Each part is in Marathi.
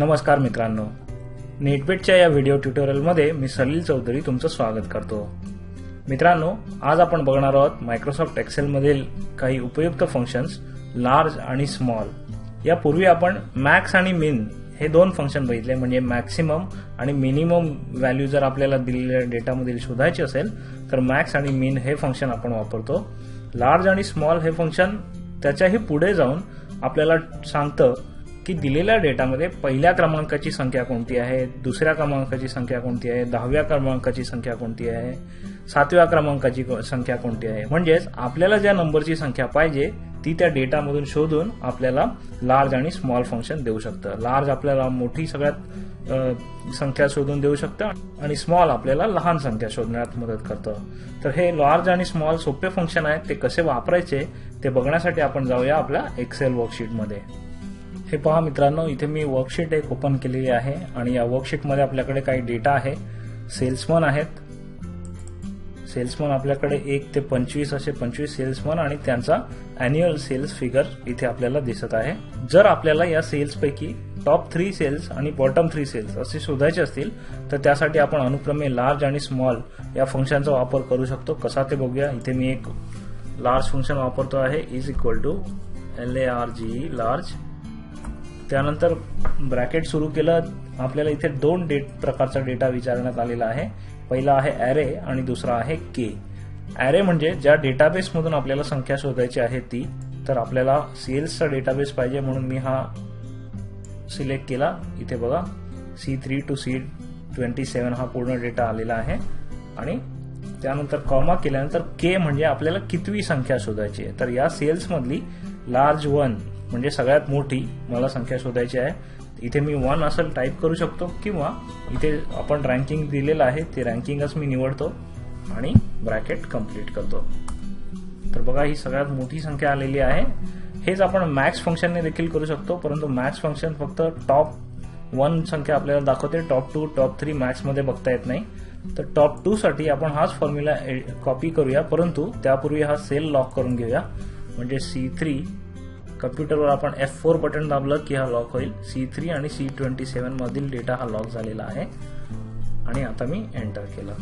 नमस्कार मित्रांनो, नेटबीटच्या या व्हिडिओ ट्युटोरियलमध्ये मी सलील चौधरी तुमचं स्वागत करतो। मित्रांनो, आज आपण बघणार आहोत मायक्रोसॉफ्ट एक्सेल मधील काही उपयुक्त फंक्शन्स लार्ज आणि स्मॉल। यापूर्वी आपण मॅक्स आणि मिन हे दोन फंक्शन बघितले, म्हणजे मॅक्सिमम आणि मिनिमम व्हॅल्यू जर आपल्याला दिलेल्या डेटामधील शोधायची असेल तर मॅक्स आणि मिन हे फंक्शन आपण वापरतो। लार्ज आणि स्मॉल हे फंक्शन त्याच्याही पुढे जाऊन आपल्याला सांगतं की दिलेल्या डेटामध्ये पहिल्या क्रमांकाची संख्या कोणती आहे, दुसऱ्या क्रमांकाची संख्या कोणती आहे, 10व्या क्रमांकाची संख्या कोणती आहे, 7व्या क्रमांकाची संख्या कोणती आहे। म्हणजेच आपल्याला ज्या नंबरची संख्या पाहिजे ती त्या डेटामधून शोधून आपल्याला लार्ज आणि स्मॉल फंक्शन देऊ शकतं। लार्ज आपल्याला मोठी सगळ्यात संख्या शोधून देऊ शकतं आणि स्मॉल आपल्याला लहान संख्या शोधण्यात मदत करतं। तर हे लार्ज आणि स्मॉल सोपे फंक्शन आहेत, ते कसे वापरायचे ते बघण्यासाठी आपण जाऊया आपल्या एक्सेल वर्कशीट मध्ये। हे पहा मित्रांनो, इथे मी वर्कशीट एक ओपन केलेली आहे आणि या वर्कशीट मध्ये आपल्याकडे काही डेटा आहे। सेल्समन आहेत, सेल्समन आपल्याकडे 1 ते 25 असे 25 सेल्समन आणि त्यांचा अॅन्युअल सेल्स फिगर इथे आपल्याला दिसत आहे। जर आपल्याला या सेल्स पैकी टॉप 3 सेल्स आणि बॉटम 3 सेल्स असे शोधायचे असतील तर त्यासाठी आपण अनुक्रमे लार्ज आणि स्मॉल या फंक्शनचा वापर करू शकतो। कसा ते बघूया। इथे मी एक लार्ज फंक्शन वापरतो आहे, is equal to large large. त्यानंतर ब्रॅकेट सुरू केलं, आपल्याला इथे दोन प्रकारचा डेटा विचारण्यात आलेला आहे। पहिला आहे ॲरे आणि दुसरा आहे के। ॲरे म्हणजे ज्या डेटाबेस मधून आपल्याला संख्या शोधायची आहे ती, तर आपल्याला सेल्सचा डेटाबेस पाहिजे म्हणून मी हा सिलेक्ट केला। इथे बघा C3 to C27 हा पूर्ण डेटा आलेला आहे आणि त्यानंतर कॉमा केल्यानंतर के म्हणजे आपल्याला कितवी संख्या शोधायची आहे। तर या सेल्स मधली लार्ज 1 म्हणजे सगळ्यात मोठी मला संख्या शोधायची आहे। इथे मी 1 असं टाईप करू शकतो किंवा इथे आपण रँकिंग दिलेलं आहे ते रँकिंगच मी निवडतो आणि ब्रॅकेट कंप्लीट करतो। तर बघा ही सगळ्यात मोठी संख्या आलेली आहे। हेच आपण मॅक्स फंक्शनने देखील करू शकतो, परंतु मॅक्स फंक्शन फक्त टॉप 1 संख्या आपल्याला दाखवते, टॉप 2 टॉप 3 मॅक्स मध्ये बघता येत नाही। तर टॉप 2 साठी आपण हाच फॉर्म्युला कॉपी करूया, परंतु त्यापूर्वी हा सेल लॉक करून घेऊया। म्हणजे C3 कम्प्युटरवर आपण F4 बटन दाबलं की हा लॉक होईल। C3 आणि C27 मधील डेटा हा लॉक झालेला आहे आणि आता मी एंटर केलं।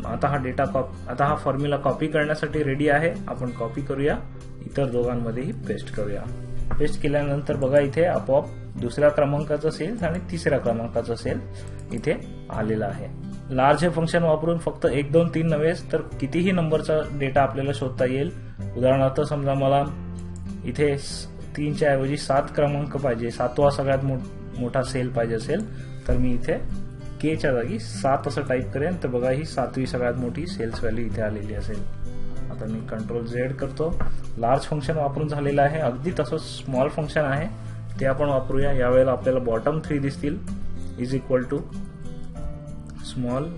आता हा फॉर्म्युला कॉपी करण्यासाठी रेडी आहे। आपण कॉपी करूया, इतर दोघांमध्येही पेस्ट करूया। पेस्ट केल्यानंतर बघा इथे आपोआप दुसऱ्या क्रमांकाचा सेल आणि तिसऱ्या क्रमांकाचा सेल इथे आलेला आहे। लार्ज हे फंक्शन वापरून फक्त 1 2 3 नव्हे तर कितीही नंबरचा डेटा आपल्याला शोधता येईल। उदाहरणार्थ समजा मला इथे 3 च्या ऐवजी 7 क्रमांक पाहिजे, 7वा सगळ्यात मोठा सेल पाहिजे असेल तर मी इथे के च्या जागी 7 असं टाईप करेन, तर बघा ही 7वी सगळ्यात मोठी सेल्स व्हॅल्यू इथे आलेली असेल। आता मी कंट्रोल Z करतो। लार्ज फंक्शन वापरून झालेलं आहे। अगदी तसंच स्मॉल फंक्शन आहे ते आपण वापरूया। यावेळेला आपल्याला बॉटम 3 दिसतील, इज इक्वल टू स्मॉल।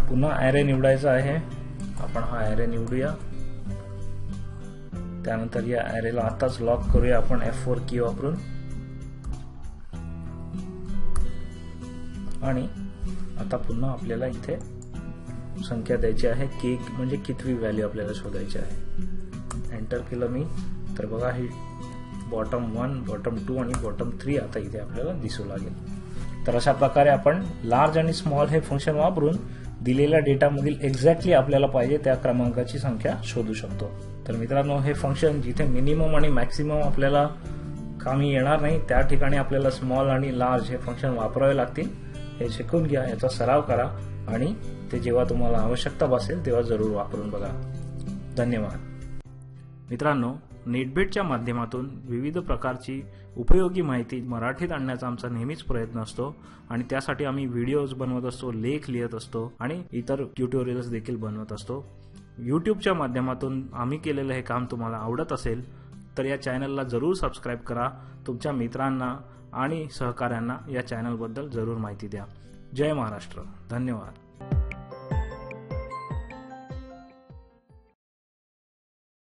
पुन्हा ॲरे निवडायचा आहे, आपण हा ॲरे निवडूया। त्यानंतर या ॲरेला आताच लॉक करूया आपण F4 की वापरून आणि आता पुन्हा आपल्याला इथे संख्या द्यायची आहे, के म्हणजे कितवी व्हॅल्यू आपल्याला शोधायची आहे। एंटर केलं मी, तर बघा ही बॉटम 1 बॉटम 2 आणि बॉटम 3 आता इथे आपल्याला दिसू लागेल। तर अशा प्रकारे आपण लार्ज आणि स्मॉल हे फंक्शन वापरून दिलेल्या डेटामधील एक्झॅक्टली आपल्याला पाहिजे त्या क्रमांकाची संख्या शोधू शकतो। तर मित्रांनो, हे फंक्शन जिथे मिनिमम आणि मॅक्सिमम आपल्याला कामी येणार नाही त्या ठिकाणी आपल्याला स्मॉल आणि लार्ज हे फंक्शन वापरावे लागतील। हे शिकून घ्या, याचा सराव करा आणि ते जेव्हा तुम्हाला आवश्यकता भासेल तेव्हा जरूर वापरून बघा। धन्यवाद मित्रांनो, नेटबीटच्या माध्यमातून विविध प्रकारची उपयोगी माहिती मराठीत आणण्याचा आमचा नेहमीच प्रयत्न असतो आणि त्यासाठी आम्ही व्हिडिओज बनवत असतो, लेख लिहित असतो आणि इतर ट्युटोरियल्स देखील बनवत असतो। यूट्यूबच्या माध्यमातून आम्ही केलेलं हे काम तुम्हाला आवडत असेल तर या चॅनलला जरूर सबस्क्राईब करा। तुमच्या मित्रांना आणि सहकाऱ्यांना या चॅनलबद्दल जरूर माहिती द्या। जय महाराष्ट्र, धन्यवाद।